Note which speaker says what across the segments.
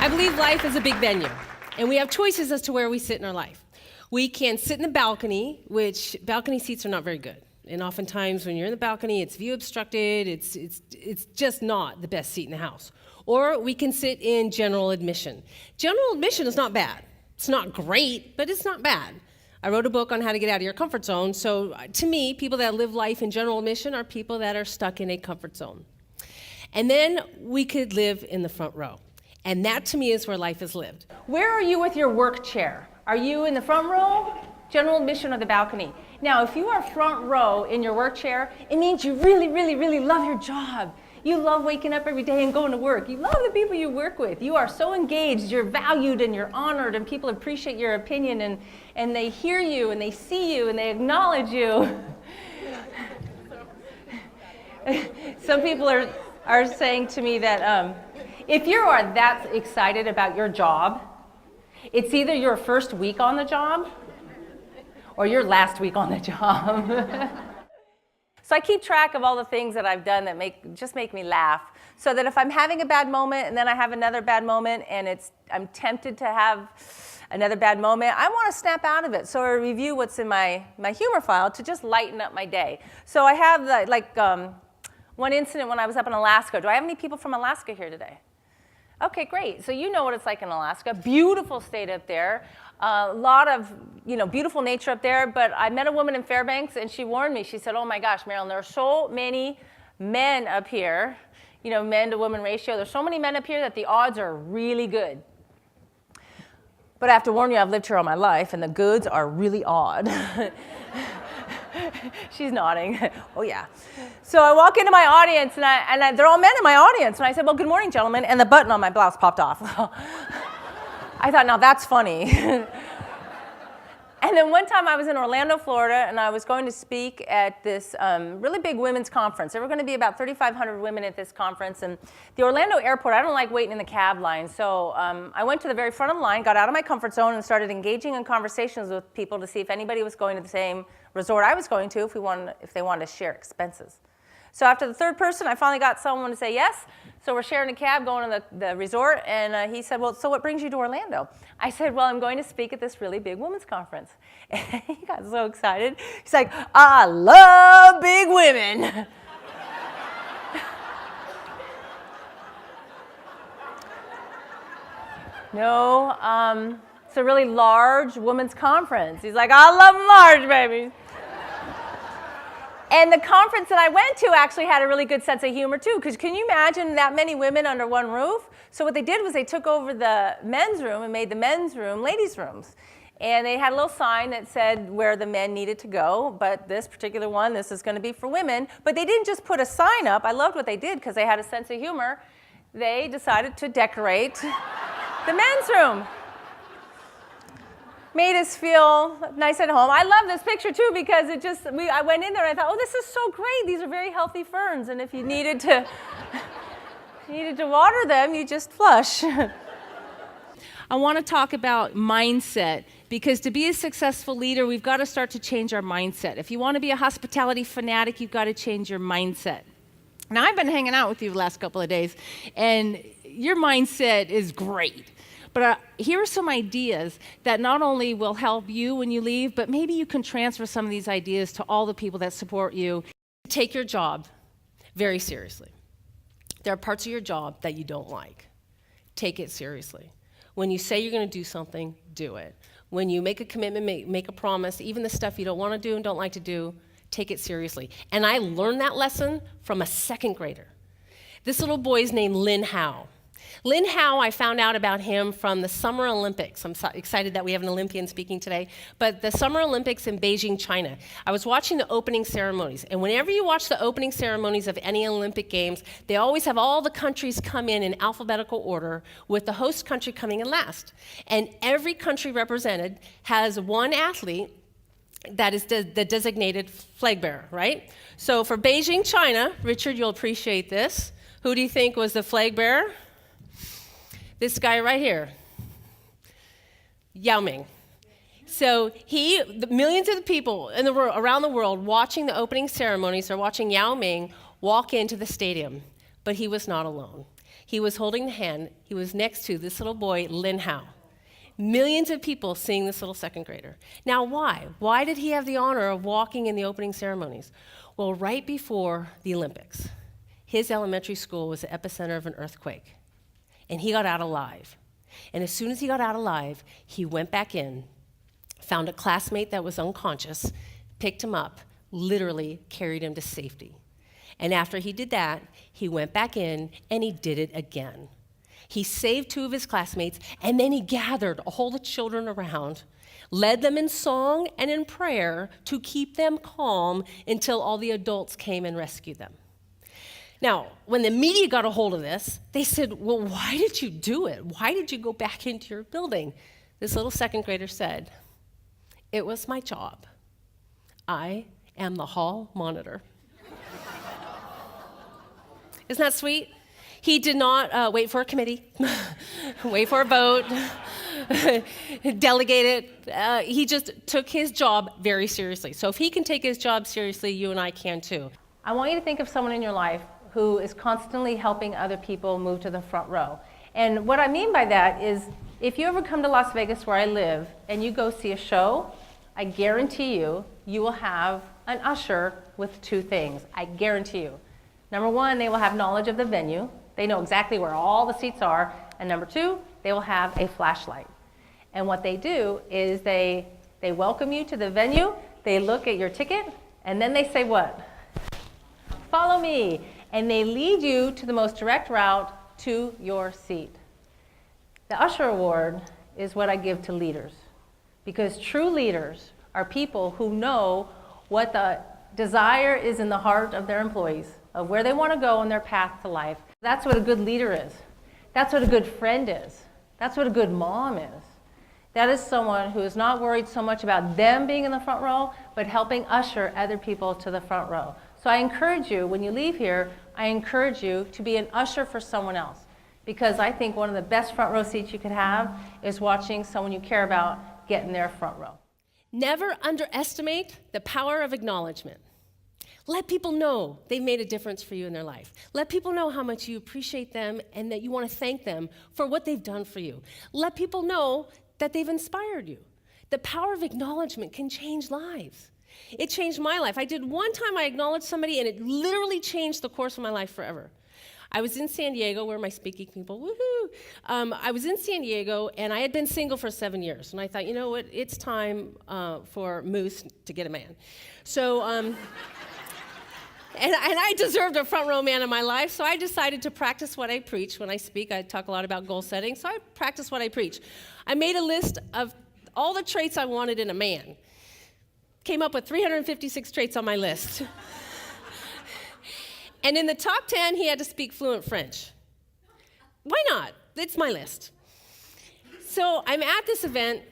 Speaker 1: I believe life is a big venue, and we have choices as to where we sit in our life. We can sit in the balcony, which balcony seats are not very good. And oftentimes when you're in the balcony, it's view obstructed, it's just not the best seat in the house. Or we can sit in general admission. General admission is not bad. It's not great, but it's not bad. I wrote a book on how to get out of your comfort zone, so to me, people that live life in general admission are people that are stuck in a comfort zone. And then we could live in the front row. And that to me is where life is lived. Where are you with your work chair? Are you in the front row, general admission, or the balcony? Now, if you are front row in your work chair, it means you really, really, really love your job. You love waking up every day and going to work. You love the people you work with. You are so engaged, you're valued and you're honored, and people appreciate your opinion, and they hear you and they see you and they acknowledge you. Some people are saying to me that if you are that excited about your job, it's either your first week on the job or your last week on the job. So I keep track of all the things that I've done that just make me laugh, so that if I'm having a bad moment and then I have another bad moment and I'm tempted to have another bad moment, I want to snap out of it. So I review what's in my humor file to just lighten up my day. So I have one incident when I was up in Alaska. Do I have any people from Alaska here today? Okay, great. So you know what it's like in Alaska. Beautiful state up there. A lot of beautiful nature up there. But I met a woman in Fairbanks, and she warned me. She said, "Oh my gosh, Marilyn, there are so many men up here. Men to woman ratio. There's so many men up here that the odds are really good. But I have to warn you, I've lived here all my life, and the goods are really odd." She's nodding. Oh, yeah. So I walk into my audience, and they're all men in my audience. And I said, "Well, good morning, gentlemen." And the button on my blouse popped off. I thought, now that's funny. And then one time I was in Orlando, Florida, and I was going to speak at this really big women's conference. There were going to be about 3,500 women at this conference. And the Orlando airport, I don't like waiting in the cab line. So I went to the very front of the line, got out of my comfort zone, and started engaging in conversations with people to see if anybody was going to the same resort I was going to, if they wanted to share expenses. So after the third person, I finally got someone to say yes. So we're sharing a cab going to the resort, and he said, "Well, so what brings you to Orlando?" I said, "Well, I'm going to speak at this really big women's conference." And he got so excited. He's like, "I love big women." No, it's a really large women's conference. He's like, "I love them large, baby." And the conference that I went to actually had a really good sense of humor, too, because can you imagine that many women under one roof? So what they did was they took over the men's room and made the men's room ladies' rooms. And they had a little sign that said where the men needed to go, but this particular one, this is going to be for women. But they didn't just put a sign up. I loved what they did because they had a sense of humor. They decided to decorate the men's room. Made us feel nice at home. I love this picture too because I went in there and I thought, oh, this is so great. These are very healthy ferns, and if you needed to water them, you just flush. I want to talk about mindset, because to be a successful leader, we've got to start to change our mindset. If you want to be a hospitality fanatic, you've got to change your mindset. Now, I've been hanging out with you the last couple of days, and your mindset is great. But here are some ideas that not only will help you when you leave, but maybe you can transfer some of these ideas to all the people that support you. Take your job very seriously. There are parts of your job that you don't like. Take it seriously. When you say you're going to do something, do it. When you make a commitment, make a promise, even the stuff you don't want to do and don't like to do, take it seriously. And I learned that lesson from a second grader. This little boy's named Lin Hao. Lin Hao, I found out about him from the Summer Olympics. I'm so excited that we have an Olympian speaking today. But the Summer Olympics in Beijing, China. I was watching the opening ceremonies. And whenever you watch the opening ceremonies of any Olympic Games, they always have all the countries come in alphabetical order, with the host country coming in last. And every country represented has one athlete that is the designated flag bearer, right? So for Beijing, China, Richard, you'll appreciate this. Who do you think was the flag bearer? This guy right here, Yao Ming. So the millions of the people in the world, around the world watching the opening ceremonies are watching Yao Ming walk into the stadium, but he was not alone.
Speaker 2: He was holding the hand. He was next to this little boy, Lin Hao. Millions of people seeing this little second grader. Now, why? Why did he have the honor of walking in the opening ceremonies? Well, right before the Olympics, his elementary school was the epicenter of an earthquake, and he got out alive. And as soon as he got out alive, he went back in, found a classmate that was unconscious, picked him up, literally carried him to safety. And after he did that, he went back in and he did it again. He saved 2 of his classmates, and then he gathered all the children around, led them in song and in prayer to keep them calm until all the adults came and rescued them. Now, when the media got a hold of this, they said, well, why did you do it? Why did you go back into your building? This little second grader said, it was my job. I am the hall monitor. Isn't that sweet? He did not wait for a committee, wait for a vote, delegate it. He just took his job very seriously. So if he can take his job seriously, you and I can too.
Speaker 1: I want you to think of someone in your life who is constantly helping other people move to the front row. And what I mean by that is, if you ever come to Las Vegas where I live and you go see a show, I guarantee you, you will have an usher with 2 things. I guarantee you. Number 1, they will have knowledge of the venue. They know exactly where all the seats are. And number 2, they will have a flashlight. And what they do is they welcome you to the venue, they look at your ticket, and then they say what? Follow me. And they lead you to the most direct route to your seat. The Usher Award is what I give to leaders, because true leaders are people who know what the desire is in the heart of their employees, of where they want to go on their path to life. That's what a good leader is. That's what a good friend is. That's what a good mom is. That is someone who is not worried so much about them being in the front row, but helping usher other people to the front row. So I encourage you, when you leave here, I encourage you to be an usher for someone else, because I think one of the best front row seats you could have is watching someone you care about get in their front row.
Speaker 2: Never underestimate the power of acknowledgement. Let people know they've made a difference for you in their life. Let people know how much you appreciate them and that you want to thank them for what they've done for you. Let people know that they've inspired you. The power of acknowledgement can change lives. It changed my life. I did one time, I acknowledged somebody, and it literally changed the course of my life forever. I was in San Diego, where my SpeakInc people, woohoo! I was in San Diego, and I had been single for 7 years. And I thought, you know what, it's time for Moose to get a man. So, and I deserved a front row man in my life, so I decided to practice what I preach. When I speak, I talk a lot about goal setting, so I practice what I preach. I made a list of all the traits I wanted in a man. Came up with 356 traits on my list. And in the top 10, he had to speak fluent French. Why not? It's my list. So I'm at this event.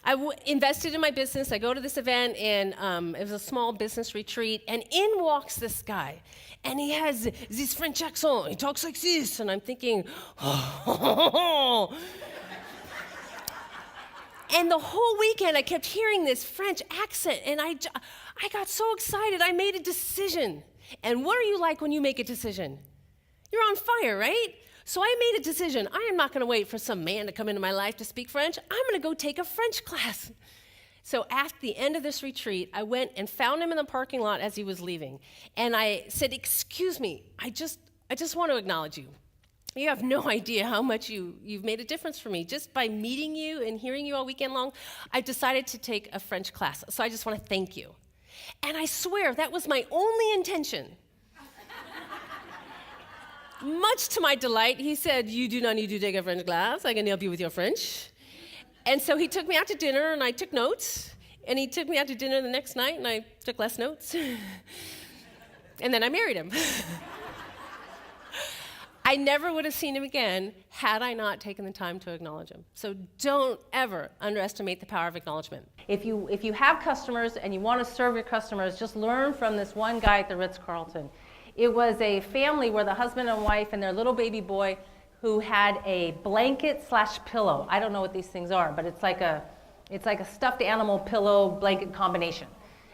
Speaker 2: I invested in my business. I go to this event, and it was a small business retreat, and in walks this guy. And he has this French accent. He talks like this, and I'm thinking, oh. And the whole weekend, I kept hearing this French accent, and I got so excited. I made a decision. And what are you like when you make a decision? You're on fire, right? So I made a decision. I am not going to wait for some man to come into my life to speak French. I'm going to go take a French class. So at the end of this retreat, I went and found him in the parking lot as he was leaving. And I said, excuse me, I just want to acknowledge you. You have no idea how much you've made a difference for me. Just by meeting you and hearing you all weekend long, I decided to take a French class. So I just want to thank you. And I swear that was my only intention. Much to my delight, he said, you do not need to take a French class. I can help you with your French. And so he took me out to dinner, and I took notes. And he took me out to dinner the next night, and I took less notes. And then I married him. I never would have seen him again had I not taken the time to acknowledge him. So don't ever underestimate the power of acknowledgement.
Speaker 1: If you have customers and you want to serve your customers, just learn from this one guy at the Ritz-Carlton. It was a family where the husband and wife and their little baby boy who had a blanket/pillow. I don't know what these things are, but it's like a stuffed animal pillow blanket combination.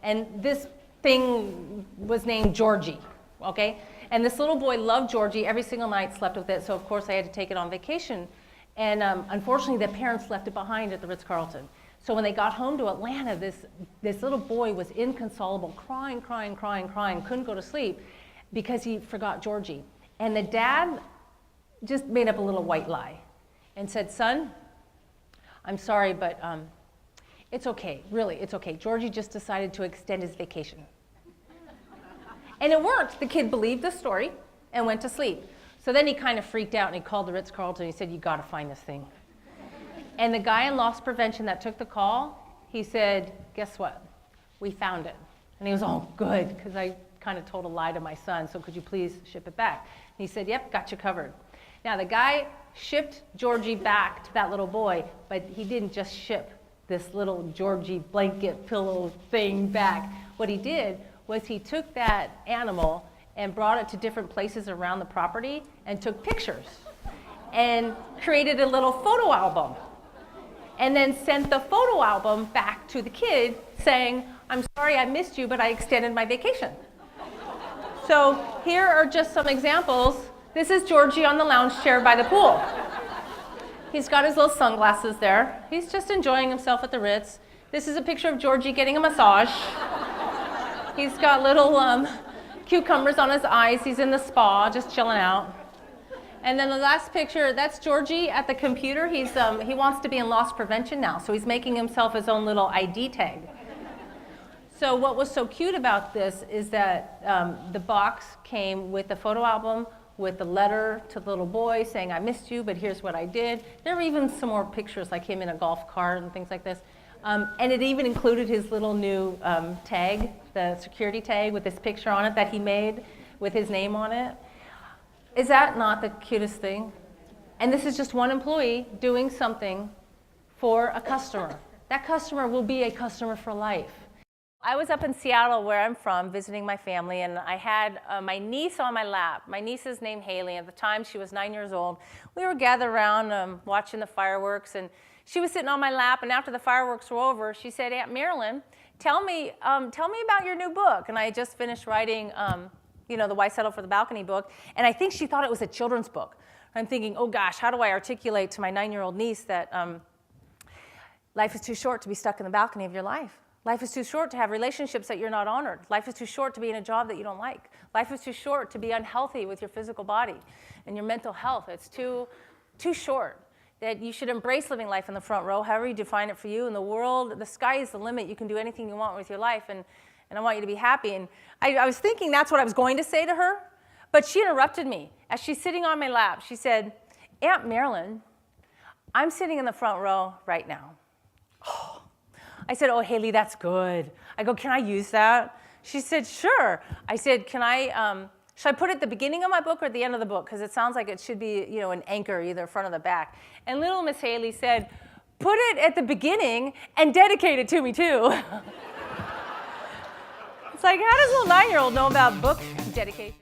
Speaker 1: And this thing was named Georgie, okay? And this little boy loved Georgie every single night, slept with it, so of course I had to take it on vacation. And unfortunately, the parents left it behind at the Ritz-Carlton. So when they got home to Atlanta, this little boy was inconsolable, crying, couldn't go to sleep because he forgot Georgie. And the dad just made up a little white lie and said, son, I'm sorry, but it's okay, really, it's okay. Georgie just decided to extend his vacation. And it worked. The kid believed the story and went to sleep. So then he kind of freaked out and he called the Ritz-Carlton and he said, you gotta find this thing. And the guy in loss prevention that took the call, he said, guess what? We found it. And he was all good, because I kind of told a lie to my son, so could you please ship it back? And he said, yep, got you covered. Now the guy shipped Georgie back to that little boy, but he didn't just ship this little Georgie blanket pillow thing back. What he did was he took that animal and brought it to different places around the property and took pictures and created a little photo album. And then sent the photo album back to the kid saying, I'm sorry I missed you, but I extended my vacation. So here are just some examples. This is Georgie on the lounge chair by the pool. He's got his little sunglasses there. He's just enjoying himself at the Ritz. This is a picture of Georgie getting a massage. He's got little cucumbers on his eyes. He's in the spa, just chilling out. And then the last picture, that's Georgie at the computer. He wants to be in loss prevention now, so he's making himself his own little ID tag. So what was so cute about this is that the box came with the photo album, with the letter to the little boy saying, I missed you, but here's what I did. There were even some more pictures, like him in a golf cart and things like this. And it even included his little new tag, the security tag with this picture on it that he made with his name on it. Is that not the cutest thing? And this is just one employee doing something for a customer. That customer will be a customer for life. I was up in Seattle, where I'm from, visiting my family, and I had my niece on my lap. My niece is named Haley. At the time, she was 9 years old. We were gathered around watching the fireworks, and she was sitting on my lap, and after the fireworks were over, she said, Aunt Marilyn, tell me about your new book. And I had just finished writing the Why Settle for the Balcony book, and I think she thought it was a children's book. I'm thinking, oh gosh, how do I articulate to my 9-year-old niece that life is too short to be stuck in the balcony of your life? Life is too short to have relationships that you're not honored. Life is too short to be in a job that you don't like. Life is too short to be unhealthy with your physical body and your mental health. It's too short. That you should embrace living life in the front row, however you define it for you. In the world, the sky is the limit. You can do anything you want with your life, and I want you to be happy. And I was thinking that's what I was going to say to her, but she interrupted me. As she's sitting on my lap, she said, Aunt Marilyn, I'm sitting in the front row right now. Oh. I said, oh, Haley, that's good. I go, can I use that? She said, sure. I said, should I put it at the beginning of my book or at the end of the book? Because it sounds like it should be, an anchor, either front or the back. And little Miss Haley said, put it at the beginning and dedicate it to me, too. It's like, how does a little 9-year-old know about book dedication?